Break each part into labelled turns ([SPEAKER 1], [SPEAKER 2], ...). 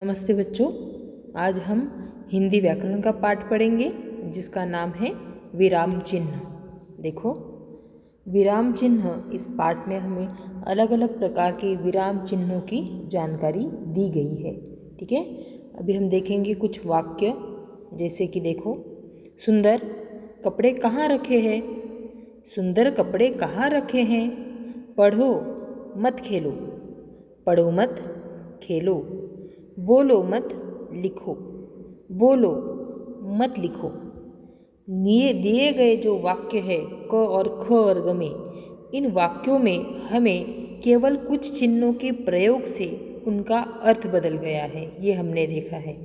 [SPEAKER 1] नमस्ते बच्चों, आज हम हिंदी व्याकरण का पाठ पढ़ेंगे जिसका नाम है विराम चिन्ह। देखो, विराम चिन्ह इस पाठ में हमें अलग अलग प्रकार के विराम चिन्हों की जानकारी दी गई है। ठीक है, अभी हम देखेंगे कुछ वाक्य, जैसे कि देखो, सुंदर कपड़े कहाँ रखे हैं। सुंदर कपड़े कहाँ रखे हैं। पढ़ो मत खेलो। पढ़ो मत खेलो। बोलो मत लिखो। बोलो मत लिखो। दिए गए जो वाक्य है क और ख वर्ग में, इन वाक्यों में हमें केवल कुछ चिन्हों के प्रयोग से उनका अर्थ बदल गया है, ये हमने देखा है,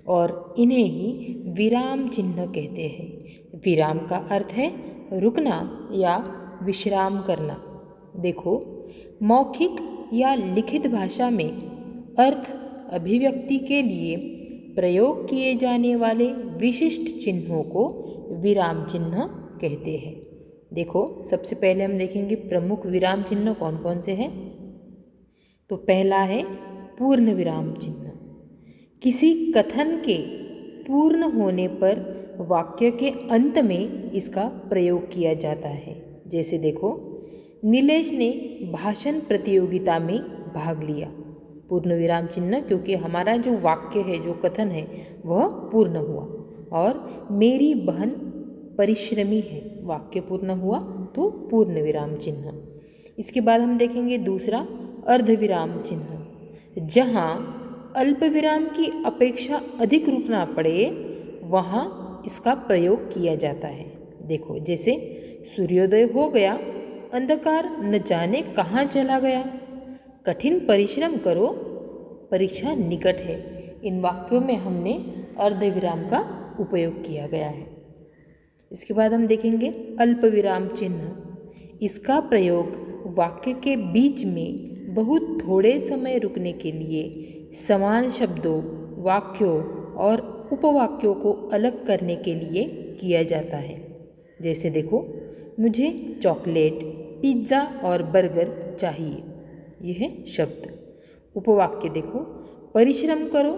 [SPEAKER 1] और इन्हें ही विराम चिन्ह कहते हैं। विराम का अर्थ है रुकना या विश्राम करना। देखो, मौखिक या लिखित भाषा में अर्थ अभिव्यक्ति के लिए प्रयोग किए जाने वाले विशिष्ट चिन्हों को विराम चिन्ह कहते हैं। देखो, सबसे पहले हम देखेंगे प्रमुख विराम चिन्ह कौन कौन से हैं। तो पहला है पूर्ण विराम चिन्ह। किसी कथन के पूर्ण होने पर वाक्य के अंत में इसका प्रयोग किया जाता है। जैसे देखो, नीलेश ने भाषण प्रतियोगिता में भाग लिया। पूर्ण विराम चिन्ह, क्योंकि हमारा जो वाक्य है, जो कथन है, वह पूर्ण हुआ। और मेरी बहन परिश्रमी है, वाक्य पूर्ण हुआ तो पूर्ण विराम चिन्ह। इसके बाद हम देखेंगे दूसरा अर्ध विराम चिन्ह। जहाँ अल्प विराम की अपेक्षा अधिक रुकना पड़े वहाँ इसका प्रयोग किया जाता है। देखो, जैसे सूर्योदय हो गया, अंधकार न जाने कहाँ चला गया। कठिन परिश्रम करो, परीक्षा निकट है। इन वाक्यों में हमने अर्ध विराम का उपयोग किया गया है। इसके बाद हम देखेंगे अल्प विराम चिन्ह। इसका प्रयोग वाक्य के बीच में बहुत थोड़े समय रुकने के लिए समान शब्दों, वाक्यों और उपवाक्यों को अलग करने के लिए किया जाता है। जैसे देखो, मुझे चॉकलेट, पिज़्ज़ा और बर्गर चाहिए। यह है शब्द। उपवाक्य देखो, परिश्रम करो,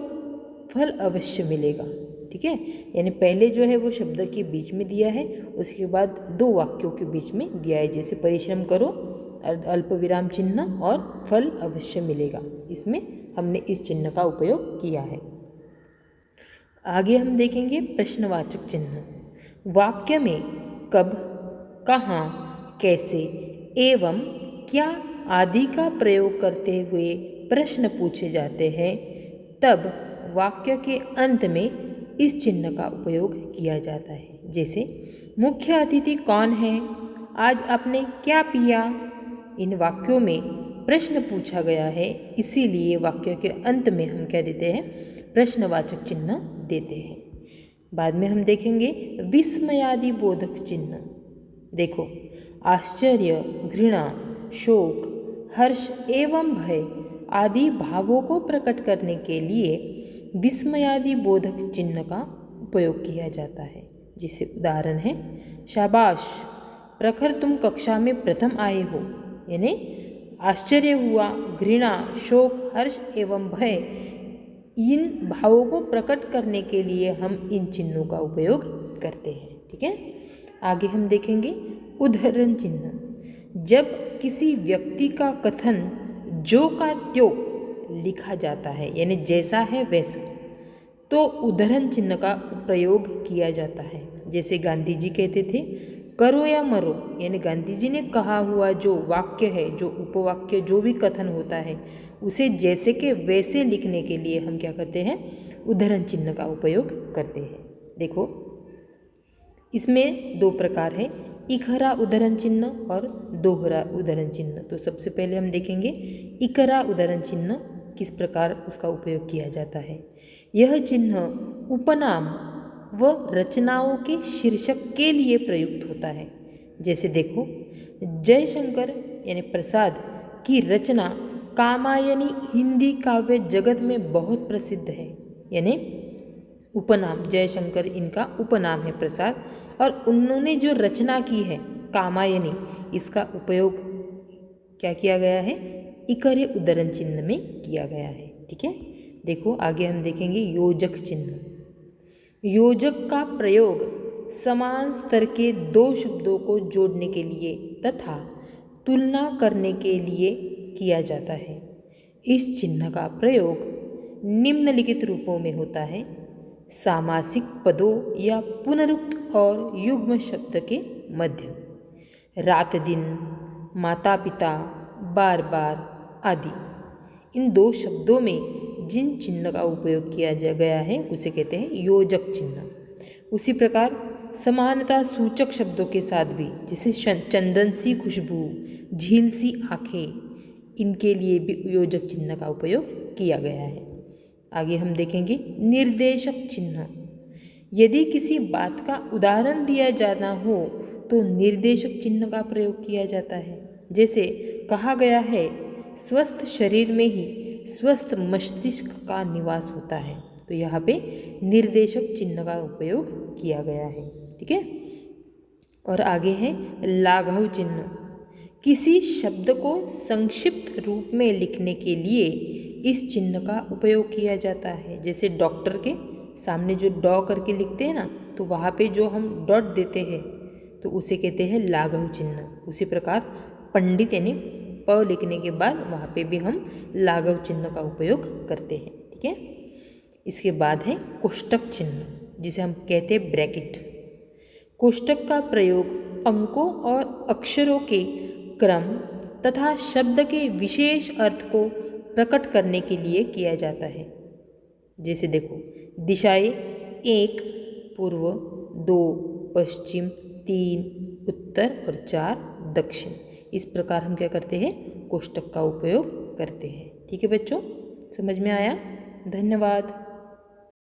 [SPEAKER 1] फल अवश्य मिलेगा। ठीक है, यानी पहले जो है वो शब्द के बीच में दिया है, उसके बाद दो वाक्यों के बीच में दिया है, जैसे परिश्रम करो, अल्प विराम चिन्ह, और फल अवश्य मिलेगा। इसमें हमने इस चिन्ह का उपयोग किया है। आगे हम देखेंगे प्रश्नवाचक चिन्ह। वाक्य में कब, कहाँ, कैसे एवं क्या आदि का प्रयोग करते हुए प्रश्न पूछे जाते हैं, तब वाक्य के अंत में इस चिन्ह का उपयोग किया जाता है। जैसे मुख्य अतिथि कौन है, आज आपने क्या पिया। इन वाक्यों में प्रश्न पूछा गया है, इसीलिए वाक्य के अंत में हम क्या देते हैं, प्रश्नवाचक चिन्ह देते हैं। बाद में हम देखेंगे विस्मयादि बोधक चिन्ह। देखो, आश्चर्य, घृणा, शोक, हर्ष एवं भय आदि भावों को प्रकट करने के लिए विस्मयादि बोधक चिन्ह का उपयोग किया जाता है। जिसे उदाहरण है, शाबाश, प्रखर तुम कक्षा में प्रथम आए हो। यानी आश्चर्य हुआ, घृणा, शोक, हर्ष एवं भय, इन भावों को प्रकट करने के लिए हम इन चिन्हों का उपयोग करते हैं। ठीक है, आगे हम देखेंगे उदाहरण चिन्ह। जब किसी व्यक्ति का कथन जो का त्यों लिखा जाता है, यानी जैसा है वैसा, तो उदाहरण चिन्ह का प्रयोग किया जाता है। जैसे गांधी जी कहते थे, करो या मरो, यानी गांधी जी ने कहा हुआ जो वाक्य है, जो उपवाक्य, जो भी कथन होता है, उसे जैसे के वैसे लिखने के लिए हम क्या करते हैं, उदाहरण चिन्ह का उपयोग करते हैं। देखो, इसमें दो प्रकार है, इकहरा उदाहरण चिन्ह और दोहरा उदाहरण चिन्ह। तो सबसे पहले हम देखेंगे इकहरा उदाहरण चिन्ह किस प्रकार उसका उपयोग किया जाता है। यह चिन्ह उपनाम व रचनाओं के शीर्षक के लिए प्रयुक्त होता है। जैसे देखो, जयशंकर यानी प्रसाद की रचना कामायनी हिंदी काव्य जगत में बहुत प्रसिद्ध है। यानी उपनाम, जयशंकर इनका उपनाम है प्रसाद, और उन्होंने जो रचना की है कामायनी, इसका उपयोग क्या किया गया है, इकहरे उदाहरण चिन्ह में किया गया है। ठीक है, देखो आगे हम देखेंगे योजक चिन्ह। योजक का प्रयोग समान स्तर के दो शब्दों को जोड़ने के लिए तथा तुलना करने के लिए किया जाता है। इस चिन्ह का प्रयोग निम्नलिखित रूपों में होता है: सामासिक पदों या पुनरुक्त और युग्म शब्द के मध्य, रात दिन, माता पिता, बार बार आदि। इन दो शब्दों में जिन चिन्ह का उपयोग किया गया है उसे कहते हैं योजक चिन्ह। उसी प्रकार समानता सूचक शब्दों के साथ भी, जैसे चंदन सी खुशबू, झील सी आँखें, इनके लिए भी योजक चिन्ह का उपयोग किया गया है। आगे हम देखेंगे निर्देशक चिन्ह। यदि किसी बात का उदाहरण दिया जाना हो तो निर्देशक चिन्ह का प्रयोग किया जाता है। जैसे कहा गया है, स्वस्थ शरीर में ही स्वस्थ मस्तिष्क का निवास होता है, तो यहाँ पे निर्देशक चिन्ह का उपयोग किया गया है। ठीक है। और आगे है लाघव चिन्ह। किसी शब्द को संक्षिप्त रूप में लिखने के लिए इस चिन्ह का उपयोग किया जाता है। जैसे डॉक्टर के सामने जो डॉ करके लिखते हैं ना, तो वहाँ पे जो हम डॉट देते हैं तो उसे कहते हैं लाघव चिन्ह। उसी प्रकार पंडित यानी प लिखने के बाद वहाँ पे भी हम लाघव चिन्ह का उपयोग करते हैं। ठीक है। इसके बाद है कोष्टक चिन्ह, जिसे हम कहते हैं ब्रैकेट। कोष्टक का प्रयोग अंकों और अक्षरों के क्रम तथा शब्द के विशेष अर्थ को प्रकट करने के लिए किया जाता है। जैसे देखो, दिशाएं 1 पूर्व, 2 पश्चिम, 3 उत्तर और 4 दक्षिण। इस प्रकार हम क्या करते हैं, कोष्टक का उपयोग करते हैं। ठीक है बच्चों, समझ में आया? धन्यवाद।